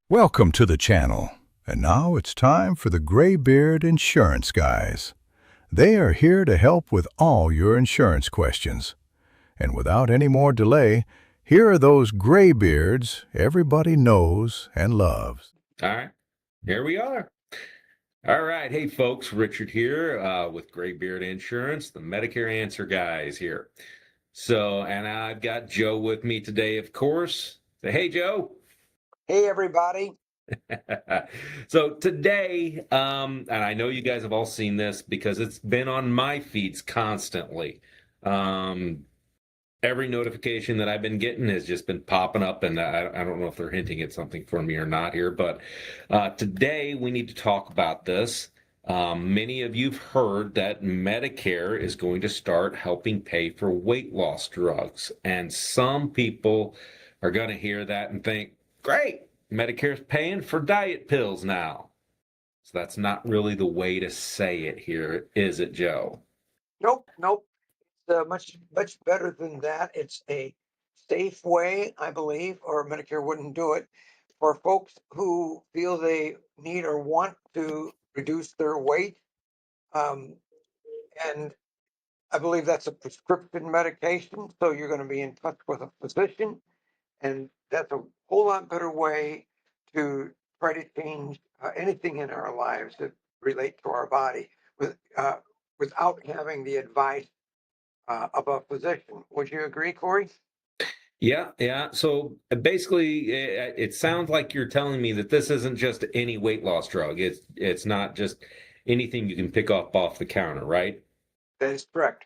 Welcome to the channel. And now it's time for the Graybeard Insurance Guys. They are here to help with all your insurance questions. And without any more delay, here are those graybeards everybody knows and loves. All right, here we are. All right, hey folks, Richard here with Graybeard Insurance, the Medicare Answer Guys here. And I've got Joe with me today, of course. Say, hey, Joe. Hey, everybody. So today, and I know you guys have all seen this because it's been on my feeds constantly. Every notification that I've been getting has just been popping up, and I don't know if they're hinting at something for me or not here, but today we need to talk about this. Many of you've heard that Medicare is going to start helping pay for weight loss drugs, and some people are going to hear that and think, great, Medicare's paying for diet pills now. So that's not really the way to say it here, is it, Joe? Nope. It's much better than that. It's a safe way, I believe, or Medicare wouldn't do it, for folks who feel they need or want to reduce their weight. And I believe that's a prescription medication, so you're going to be in touch with a physician, and that's a whole lot better way to try to change anything in our lives that relate to our body without having the advice of a physician. Would you agree, Corey? Yeah. So basically, it sounds like you're telling me that this isn't just any weight loss drug. It's not just anything you can pick up off the counter, right? That is correct.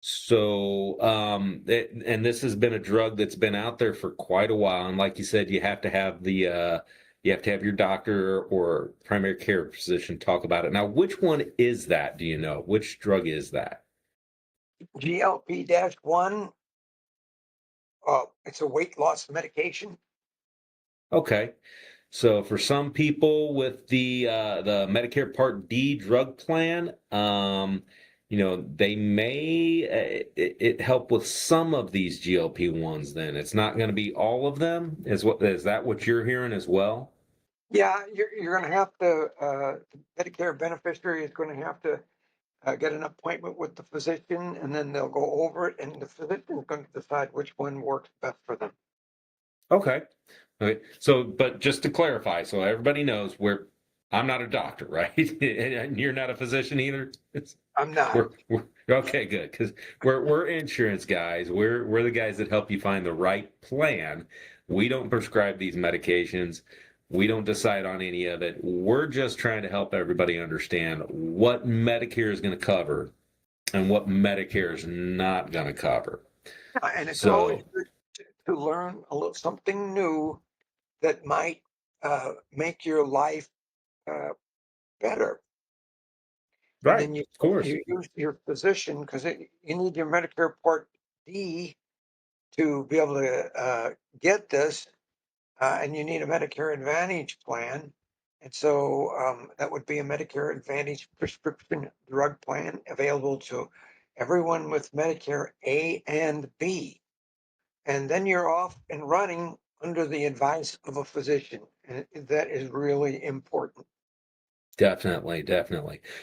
So, and this has been a drug that's been out there for quite a while. And like you said, you have to have you have to have your doctor or primary care physician talk about it. Now, which one is that? Do you know? Which drug is that? GLP-1, it's a weight loss medication. Okay. So for some people with the Medicare Part D drug plan, they may it help with some of these GLP-1s. Then it's not going to be all of them. Is that what you're hearing as well? Yeah, you're going to have to, the Medicare beneficiary is going to have to get an appointment with the physician, and then they'll go over it, and the physician is going to decide which one works best for them. Okay. Okay. So, but just to clarify, so everybody knows, I'm not a doctor, right? And you're not a physician either. I'm not. We're okay, good, because we're insurance guys. We're the guys that help you find the right plan. We don't prescribe these medications. We don't decide on any of it. We're just trying to help everybody understand what Medicare is going to cover and what Medicare is not going to cover. And it's always good to learn a little something new that might make your life better. Right, And then of course. you use your physician, because you need your Medicare Part D to be able to get this, and you need a Medicare Advantage plan. And so that would be a Medicare Advantage prescription drug plan available to everyone with Medicare A and B. And then you're off and running under the advice of a physician. And that is really important. Definitely.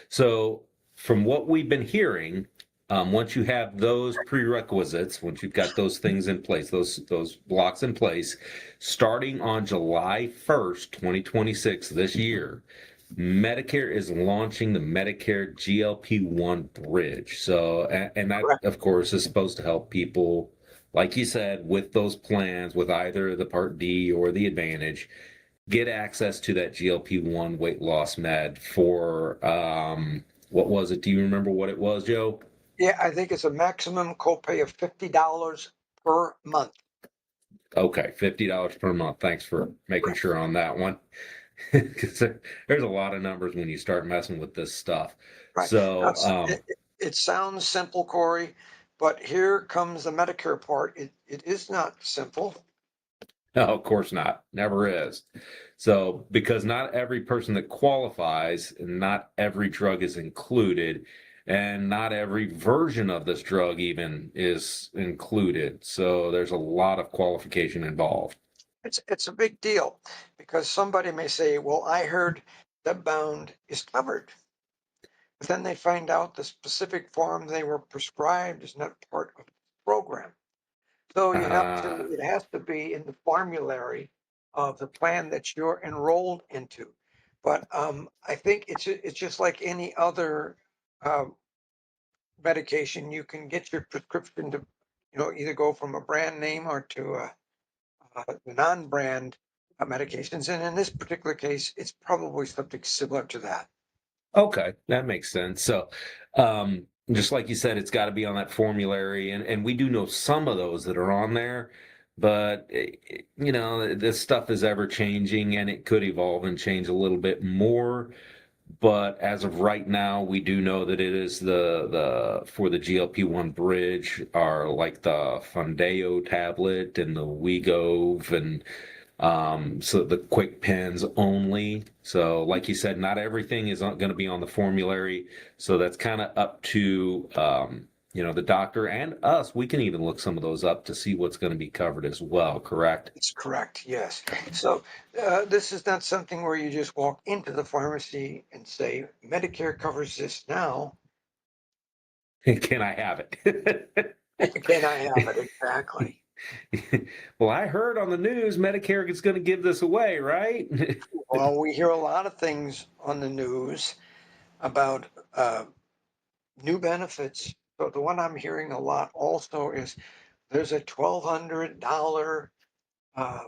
So, from what we've been hearing, once you have those prerequisites, once you've got those things in place, those blocks in place, starting on July 1st, 2026, this year, Medicare is launching the Medicare GLP-1 bridge. So, and that, Correct. of course, is supposed to help people, like you said, with those plans, with either the Part D or the Advantage, get access to that GLP-1 weight loss med for what was it? Do you remember what it was, Joe? Yeah, I think it's a maximum copay of $50 per month. Okay, $50 per month. Thanks for making sure on that one. Because there's a lot of numbers when you start messing with this stuff. Right. So, It sounds simple, Corey, but here comes the Medicare part. It is not simple. no, of course not. Never is. So, because not every person that qualifies, and not every drug is included, and not every version of this drug even is included. So, there's a lot of qualification involved. It's a big deal because somebody may say, well, I heard that bound is covered. But then they find out the specific form they were prescribed is not part of the program. So Ah, it has to be in the formulary of the plan that you're enrolled into. But I think it's just like any other uh, medication. You can get your prescription to, either go from a brand name or to non-brand medications. And in this particular case, it's probably something similar to that. okay, that makes sense. So, just like you said, it's got to be on that formulary, and we do know some of those that are on there, but this stuff is ever changing, and it could evolve and change a little bit more. But as of right now, we do know that it is the for the GLP-1 bridge are like the Fundeo tablet and the Wegovy and so the quick pens only. So like you said, not everything is going to be on the formulary. So that's kind of up to the doctor and us. We can even look some of those up to see what's going to be covered as well, correct? That's correct, yes. So this is not something where you just walk into the pharmacy and say, Medicare covers this now. Can I have it? Can I have it? Exactly. Well, I heard on the news Medicare is going to give this away, right? Well, we hear a lot of things on the news about new benefits. So the one I'm hearing a lot also is there's a $1,200 uh,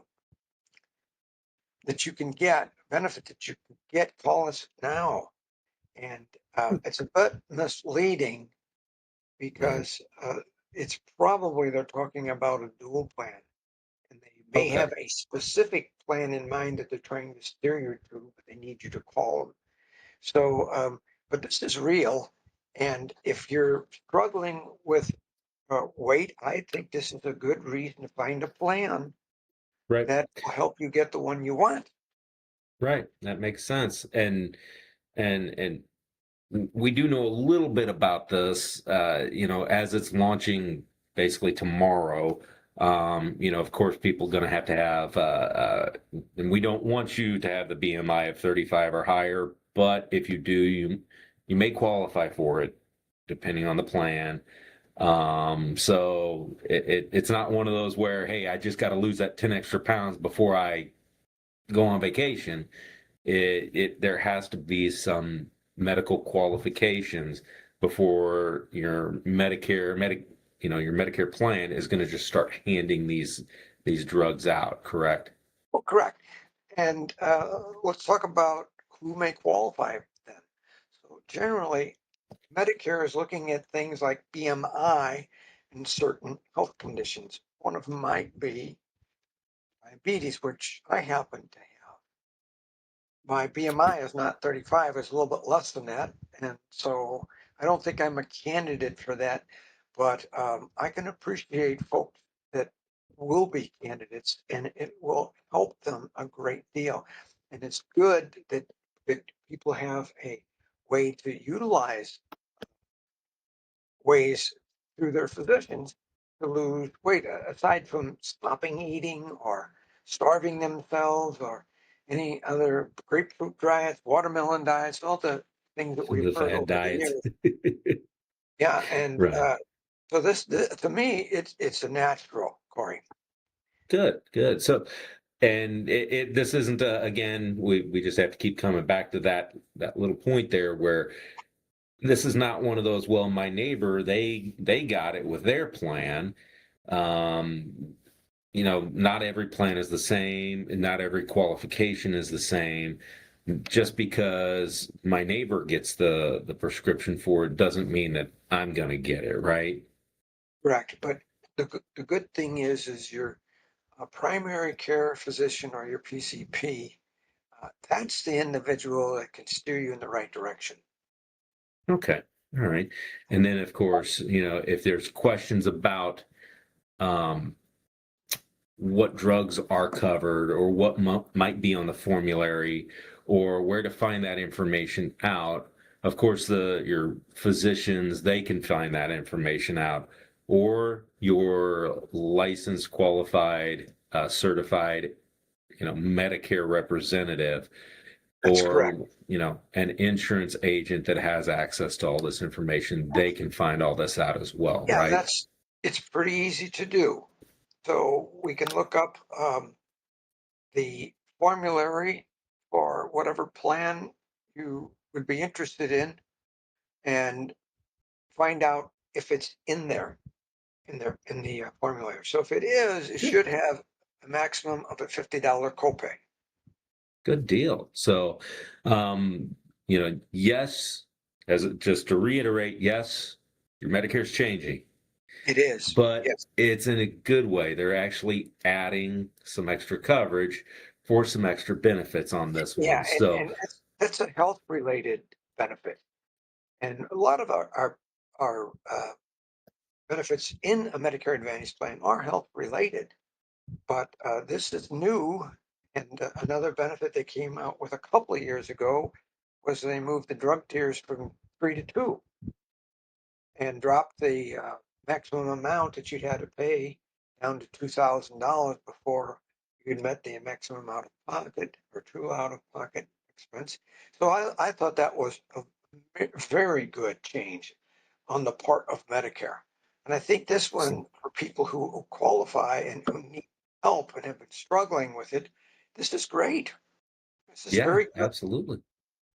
that you can get, benefit that you can get, call us now. And it's a bit misleading Right. because it's probably they're talking about a dual plan. And they may Okay. have a specific plan in mind that they're trying to steer you to, but they need you to call them. So, but this is real. And if you're struggling with weight, I think this is a good reason to find a plan Right. that will help you get the one you want. Right. That makes sense. And we do know a little bit about this, as it's launching basically tomorrow. Of course, people going to have, and we don't want you to have the BMI of 35 or higher, but if you do, you may qualify for it, depending on the plan. So it's not one of those where, hey, I just got to lose that 10 extra pounds before I go on vacation. There has to be some medical qualifications before your Medicare plan is going to just start handing these drugs out, correct? Well, correct. And let's talk about who may qualify then. So generally, Medicare is looking at things like BMI and certain health conditions. One of them might be diabetes, which I happen to have. My BMI is not 35, it's a little bit less than that. And so I don't think I'm a candidate for that, but I can appreciate folks that will be candidates and it will help them a great deal. And it's good that people have a way to utilize ways through their physicians to lose weight, aside from stopping eating or starving themselves or any other grapefruit diets, watermelon diets, all the things that we've The heard fad over the diets. years. Yeah, and Right. so this to me, it's a natural, Corey. Good, good. So, and this isn't again, we just have to keep coming back to that little point there where this is not one of those, well, my neighbor, they got it with their plan. Um, not every plan is the same, and not every qualification is the same. Just because my neighbor gets the prescription for it doesn't mean that I'm going to get it, right? Correct. But the good thing is your primary care physician or your PCP. That's the individual that can steer you in the right direction. Okay. All right. And then of course, if there's questions about um what drugs are covered or what might be on the formulary or where to find that information out. Of course, your physicians, they can find that information out, or your licensed, qualified, certified Medicare representative That's correct. or, an insurance agent that has access to all this information, they can find all this out as well, Yeah, right? it's pretty easy to do. So we can look up the formulary for whatever plan you would be interested in and find out if it's in there in the formulary. So if it is, it Good. should have a maximum of a $50 copay. Good deal. So, yes, just to reiterate, yes, your Medicare's changing, It is. but Yes. it's in a good way. They're actually adding some extra coverage for some extra benefits on this Yeah, one. So, and that's a health related benefit. And a lot of our benefits in a Medicare Advantage plan are health related, but this is new. And another benefit they came out with a couple of years ago was they moved the drug tiers from 3 to 2 and dropped the maximum amount that you'd had to pay down to $2,000 before you'd met the maximum out of pocket or true out of pocket expense. So I thought that was a very good change on the part of Medicare. And I think this one, for people who qualify and who need help and have been struggling with it, this is great. This is yeah, very good. absolutely.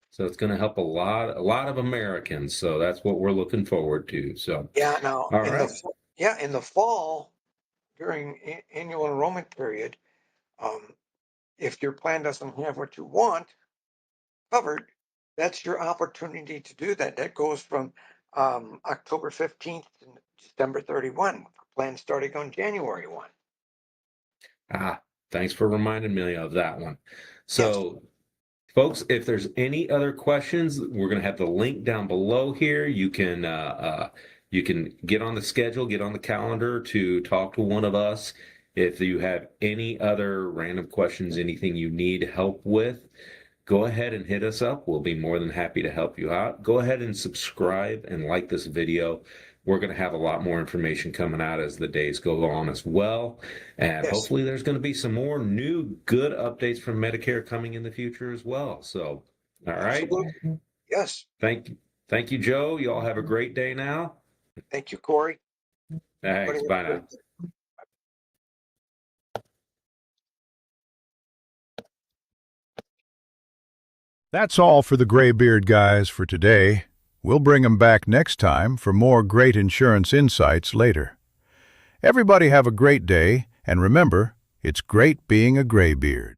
So it's going to help a lot of Americans. So that's what we're looking forward to. So, Yeah, now all right. in the fall during annual enrollment period, um, if your plan doesn't have what you want covered, that's your opportunity to do that. That goes from October 15th to December 31, plan starting on January 1. Ah, thanks for reminding me of that one. Yes, So, folks, if there's any other questions, we're going to have the link down below here. You can get on the schedule, get on the calendar to talk to one of us. If you have any other random questions, anything you need help with, go ahead and hit us up. We'll be more than happy to help you out. Go ahead and subscribe and like this video. We're going to have a lot more information coming out as the days go on as well. And yes, hopefully there's going to be some more new good updates from Medicare coming in the future as well. So, all right. absolutely. Yes. Thank you. Thank you, Joe. You all have a great day now. Thank you, Corey. Everybody Thanks. have Bye a now. great day. That's all for the Graybeard guys for today. We'll bring 'em back next time for more great insurance insights later. Everybody have a great day, and remember, it's great being a Graybeard.